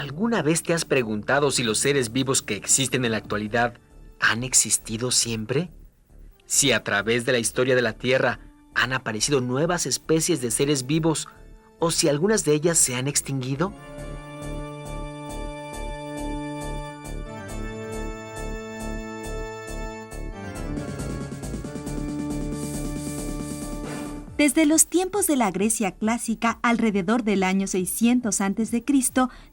¿Alguna vez te has preguntado si los seres vivos que existen en la actualidad han existido siempre? Si a través de la historia de la Tierra han aparecido nuevas especies de seres vivos o si algunas de ellas se han extinguido. Desde los tiempos de la Grecia clásica, alrededor del año 600 a.C.,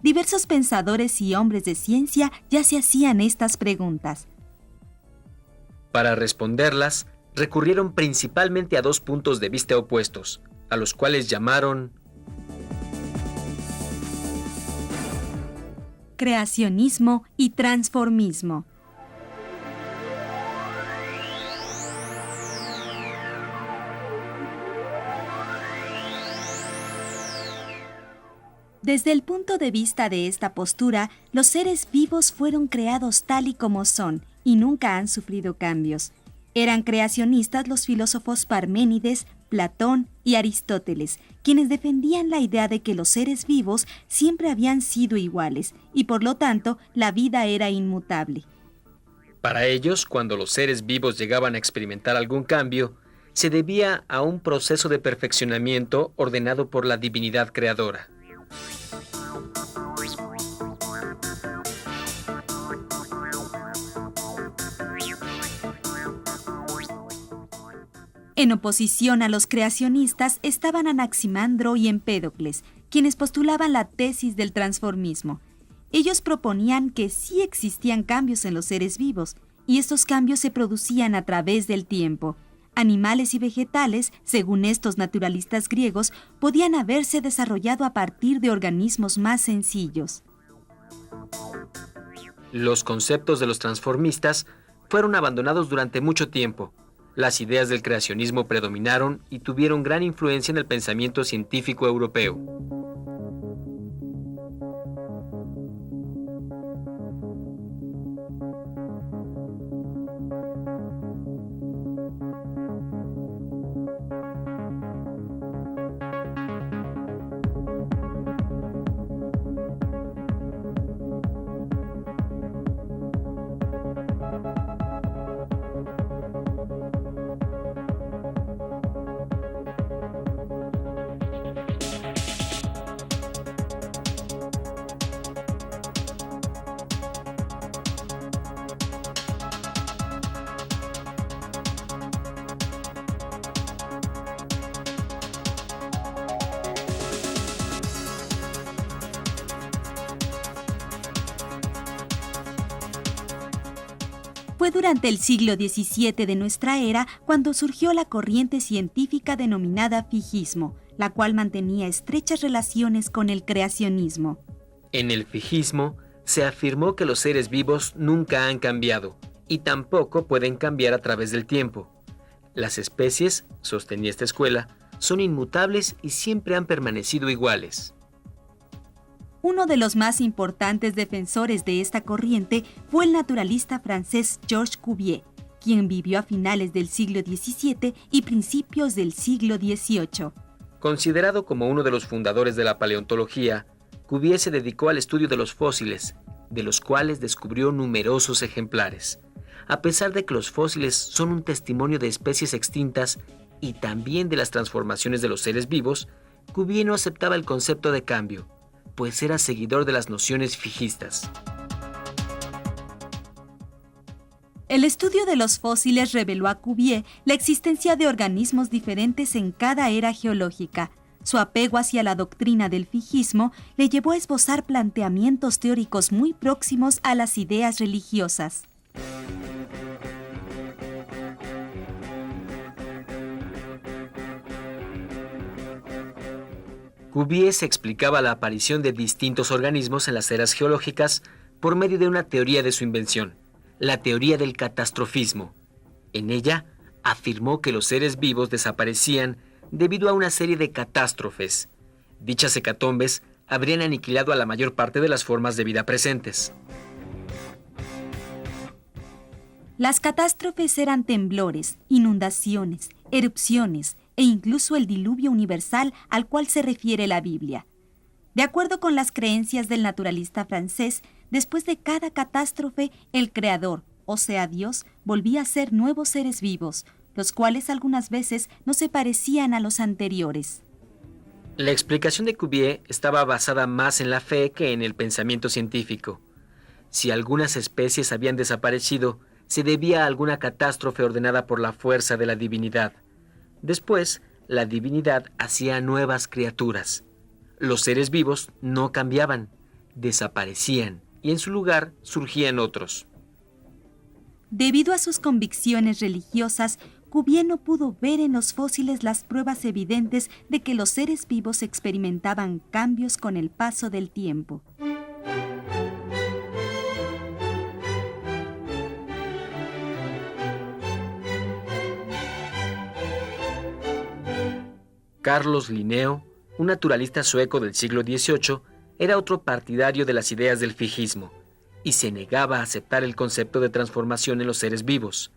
diversos pensadores y hombres de ciencia ya se hacían estas preguntas. Para responderlas, recurrieron principalmente a dos puntos de vista opuestos, a los cuales llamaron creacionismo y transformismo. Desde el punto de vista de esta postura, los seres vivos fueron creados tal y como son y nunca han sufrido cambios. Eran creacionistas los filósofos Parménides, Platón y Aristóteles, quienes defendían la idea de que los seres vivos siempre habían sido iguales y por lo tanto la vida era inmutable. Para ellos, cuando los seres vivos llegaban a experimentar algún cambio, se debía a un proceso de perfeccionamiento ordenado por la divinidad creadora. En oposición a los creacionistas estaban Anaximandro y Empédocles, quienes postulaban la tesis del transformismo. Ellos proponían que sí existían cambios en los seres vivos, y estos cambios se producían a través del tiempo. Animales y vegetales, según estos naturalistas griegos, podían haberse desarrollado a partir de organismos más sencillos. Los conceptos de los transformistas fueron abandonados durante mucho tiempo. Las ideas del creacionismo predominaron y tuvieron gran influencia en el pensamiento científico europeo. Fue durante el siglo XVII de nuestra era cuando surgió la corriente científica denominada fijismo, la cual mantenía estrechas relaciones con el creacionismo. En el fijismo se afirmó que los seres vivos nunca han cambiado y tampoco pueden cambiar a través del tiempo. Las especies, sostenía esta escuela, son inmutables y siempre han permanecido iguales. Uno de los más importantes defensores de esta corriente fue el naturalista francés Georges Cuvier, quien vivió a finales del siglo XVII y principios del siglo XVIII. Considerado como uno de los fundadores de la paleontología, Cuvier se dedicó al estudio de los fósiles, de los cuales descubrió numerosos ejemplares. A pesar de que los fósiles son un testimonio de especies extintas y también de las transformaciones de los seres vivos, Cuvier no aceptaba el concepto de cambio, pues era seguidor de las nociones fijistas. El estudio de los fósiles reveló a Cuvier la existencia de organismos diferentes en cada era geológica. Su apego hacia la doctrina del fijismo le llevó a esbozar planteamientos teóricos muy próximos a las ideas religiosas. Cuvier se explicaba la aparición de distintos organismos en las eras geológicas por medio de una teoría de su invención, la teoría del catastrofismo. En ella, afirmó que los seres vivos desaparecían debido a una serie de catástrofes. Dichas hecatombes habrían aniquilado a la mayor parte de las formas de vida presentes. Las catástrofes eran temblores, inundaciones, erupciones e incluso el diluvio universal al cual se refiere la Biblia. De acuerdo con las creencias del naturalista francés, después de cada catástrofe, el creador, o sea Dios, volvía a hacer nuevos seres vivos, los cuales algunas veces no se parecían a los anteriores. La explicación de Cuvier estaba basada más en la fe que en el pensamiento científico. Si algunas especies habían desaparecido, se debía a alguna catástrofe ordenada por la fuerza de la divinidad. Después, la divinidad hacía nuevas criaturas. Los seres vivos no cambiaban, desaparecían y en su lugar surgían otros. Debido a sus convicciones religiosas, Cuvier no pudo ver en los fósiles las pruebas evidentes de que los seres vivos experimentaban cambios con el paso del tiempo. Carlos Linneo, un naturalista sueco del siglo XVIII, era otro partidario de las ideas del fijismo y se negaba a aceptar el concepto de transformación en los seres vivos.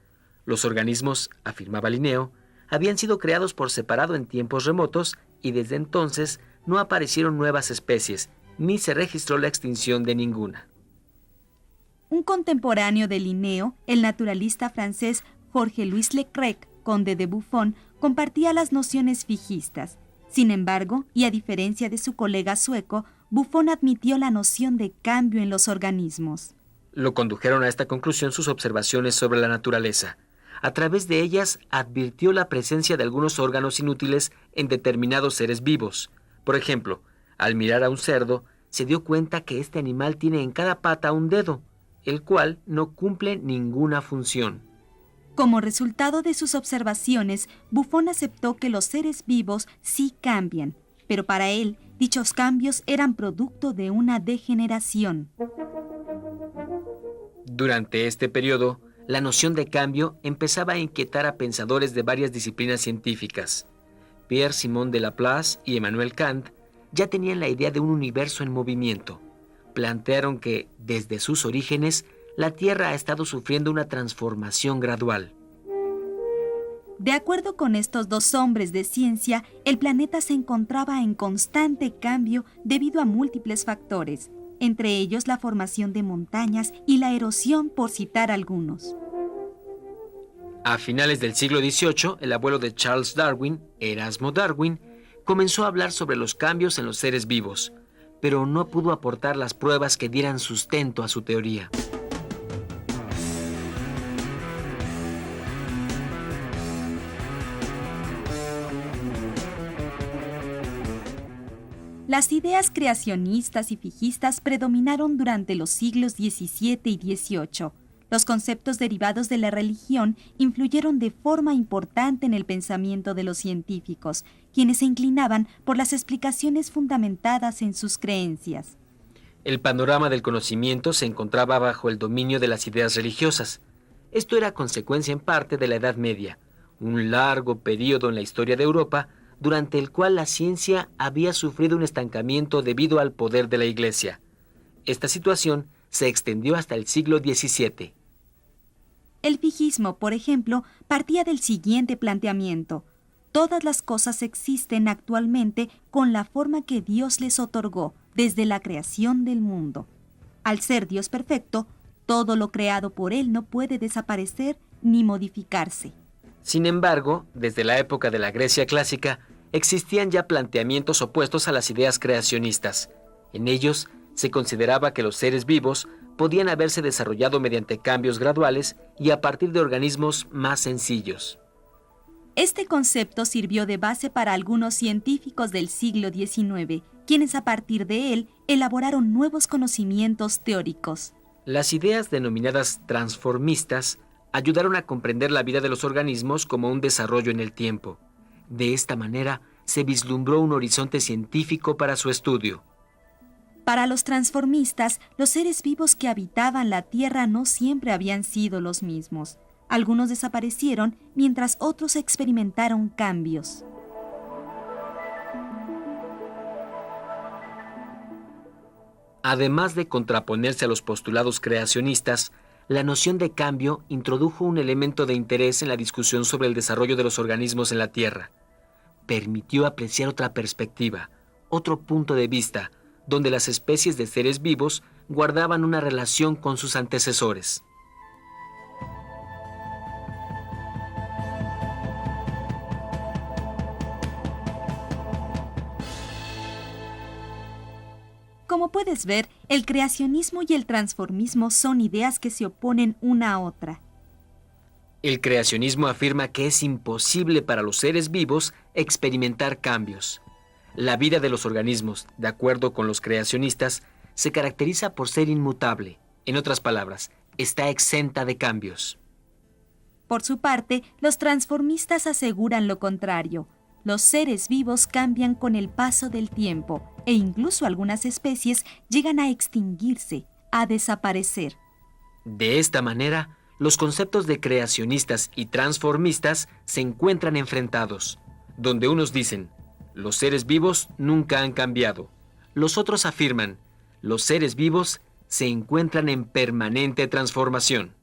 Los organismos, afirmaba Linneo, habían sido creados por separado en tiempos remotos y desde entonces no aparecieron nuevas especies, ni se registró la extinción de ninguna. Un contemporáneo de Linneo, el naturalista francés Jorge-Louis Leclerc, conde de Buffon, compartía las nociones fijistas. Sin embargo, y a diferencia de su colega sueco, Buffon admitió la noción de cambio en los organismos. Lo condujeron a esta conclusión sus observaciones sobre la naturaleza. A través de ellas advirtió la presencia de algunos órganos inútiles en determinados seres vivos. Por ejemplo, al mirar a un cerdo, se dio cuenta que este animal tiene en cada pata un dedo, el cual no cumple ninguna función. Como resultado de sus observaciones, Buffon aceptó que los seres vivos sí cambian, pero para él, dichos cambios eran producto de una degeneración. Durante este periodo, la noción de cambio empezaba a inquietar a pensadores de varias disciplinas científicas. Pierre-Simon de Laplace y Emmanuel Kant ya tenían la idea de un universo en movimiento. Plantearon que, desde sus orígenes, la Tierra ha estado sufriendo una transformación gradual. De acuerdo con estos dos hombres de ciencia, el planeta se encontraba en constante cambio debido a múltiples factores, entre ellos la formación de montañas y la erosión, por citar algunos. A finales del siglo XVIII, el abuelo de Charles Darwin, Erasmo Darwin, comenzó a hablar sobre los cambios en los seres vivos, pero no pudo aportar las pruebas que dieran sustento a su teoría. Las ideas creacionistas y fijistas predominaron durante los siglos XVII y XVIII. Los conceptos derivados de la religión influyeron de forma importante en el pensamiento de los científicos, quienes se inclinaban por las explicaciones fundamentadas en sus creencias. El panorama del conocimiento se encontraba bajo el dominio de las ideas religiosas. Esto era consecuencia en parte de la Edad Media, un largo periodo en la historia de Europa durante el cual la ciencia había sufrido un estancamiento debido al poder de la Iglesia. Esta situación se extendió hasta el siglo XVII. El fijismo, por ejemplo, partía del siguiente planteamiento: todas las cosas existen actualmente con la forma que Dios les otorgó desde la creación del mundo. Al ser Dios perfecto, todo lo creado por Él no puede desaparecer ni modificarse. Sin embargo, desde la época de la Grecia clásica, existían ya planteamientos opuestos a las ideas creacionistas. En ellos, se consideraba que los seres vivos podían haberse desarrollado mediante cambios graduales y a partir de organismos más sencillos. Este concepto sirvió de base para algunos científicos del siglo XIX, quienes a partir de él elaboraron nuevos conocimientos teóricos. Las ideas denominadas transformistas ayudaron a comprender la vida de los organismos como un desarrollo en el tiempo. De esta manera, se vislumbró un horizonte científico para su estudio. Para los transformistas, los seres vivos que habitaban la Tierra no siempre habían sido los mismos. Algunos desaparecieron, mientras otros experimentaron cambios. Además de contraponerse a los postulados creacionistas, la noción de cambio introdujo un elemento de interés en la discusión sobre el desarrollo de los organismos en la Tierra. Permitió apreciar otra perspectiva, otro punto de vista, donde las especies de seres vivos guardaban una relación con sus antecesores. Como puedes ver, el creacionismo y el transformismo son ideas que se oponen una a otra. El creacionismo afirma que es imposible para los seres vivos experimentar cambios. La vida de los organismos, de acuerdo con los creacionistas, se caracteriza por ser inmutable. En otras palabras, está exenta de cambios. Por su parte, los transformistas aseguran lo contrario. Los seres vivos cambian con el paso del tiempo e incluso algunas especies llegan a extinguirse, a desaparecer. De esta manera, los conceptos de creacionistas y transformistas se encuentran enfrentados, donde unos dicen, los seres vivos nunca han cambiado. Los otros afirman, los seres vivos se encuentran en permanente transformación.